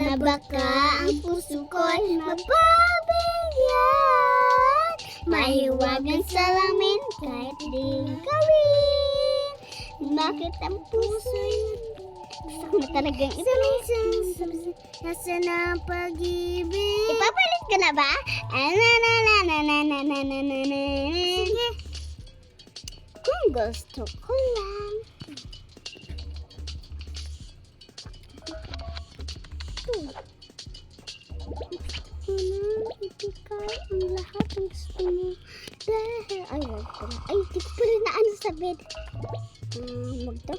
na baka ang puso ko'y mapabigyan. Mahiwagang salamin kahit di gawin. Bakit ang puso'y gusto na talagang nasa na pag-ibig. Ipapalit ka na ba? Sige. Kung gusto ko lang. Ikaw ang lahat ng gusto mo. Dahil, di ko pala na ano sa bed. Magto.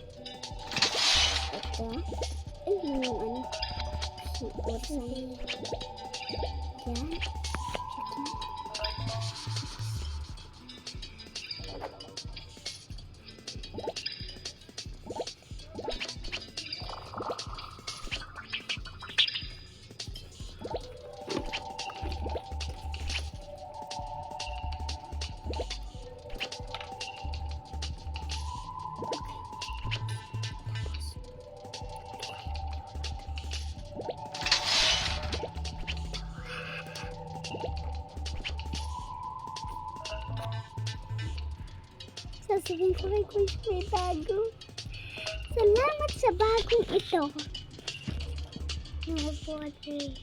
Ito. Ay, yun yung ano. Orsan. Yan. Sasabihin ko kay Kuya may bago. Salamat sa bagong ito. Upuan eh.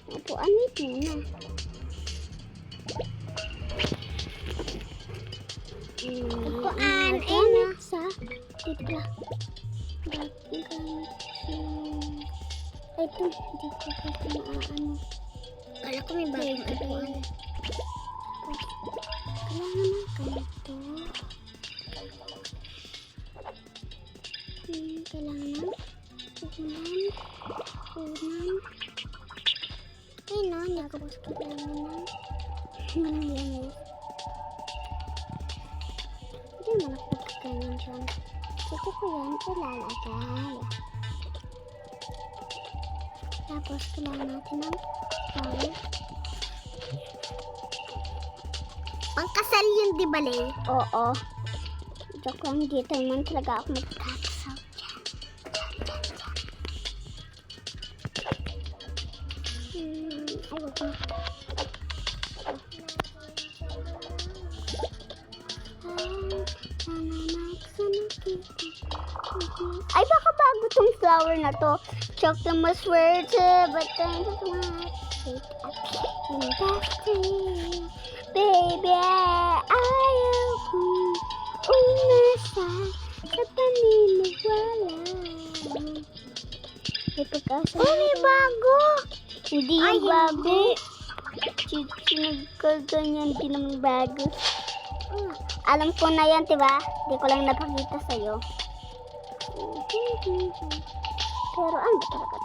Upuan ito na. Upuan eh na. Sa titla. Bagong gamit siya. Ito, hindi ko kasi maaano. Kala ko may bagong upuan. Kailangan ng ganito. Kailangan ng unan. Ay no, hindi ko mas kailangan ng ganyan. Hindi mo nakapagkaganyan dyan. Sige ko yan, ilalagay. Tapos kailangan natin ng flower. Pangkasal yun, di ba, Lay? Oo. Joke lang, dito naman talaga ako magkakasal dyan. Ay, wag na. Ay, baka bago tong flower na to. Choke na maswerte, but I'm just industry. Baby, ayaw kong umasa sa paniniwala. May bago! Hindi yung bago. Sinagkaganyan, hindi naman bago. Alam ko na yan, diba? Hindi ko lang napakita sa'yo. Pero ano ba talaga?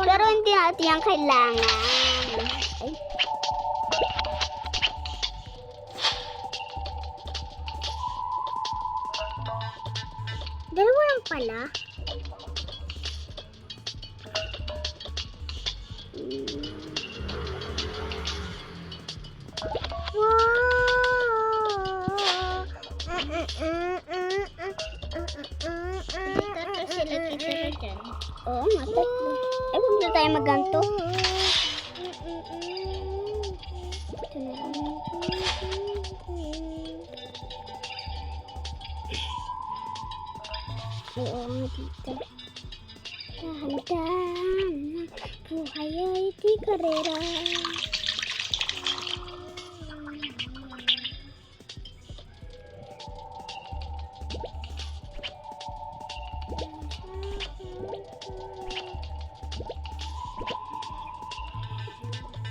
Pero hindi natin yan kailangan. Ay. Dalawa lang pala. Oo, matatlo. Eh, huwag na tayo maganto. Ito na lang. Oo, dito. Dahan-dahan, buhay ay di karera.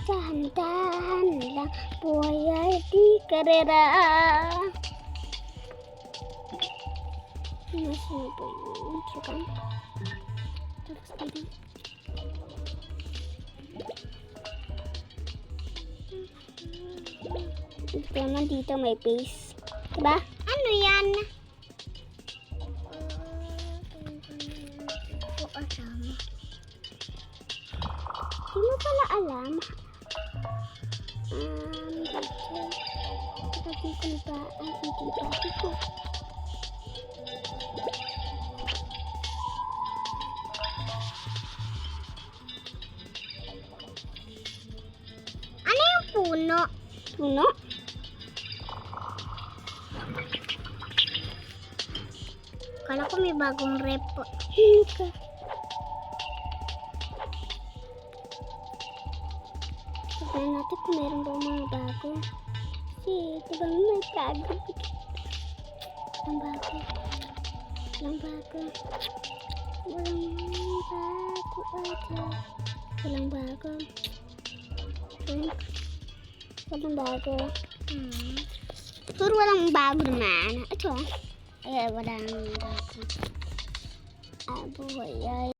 Dahan-dahan lang, buhay ay di karera. Nasaan ba yun? Sukan. Tapos dito. Ito naman dito may face. Diba? Ano yan? Di mo pala alam. Dito. Sabi ko na ba? Ay, hindi ba? Dito. puno. Puno? Kala ko may bagong rep po. Tignan natin kung meron ba mga bago. Kasi ito ba may bago. Walang bago. Walang bago. Walang bago ata. Walang bago. Walang bago. Pero walang bago naman. Ito. Ay, walang bago. Buhay ay.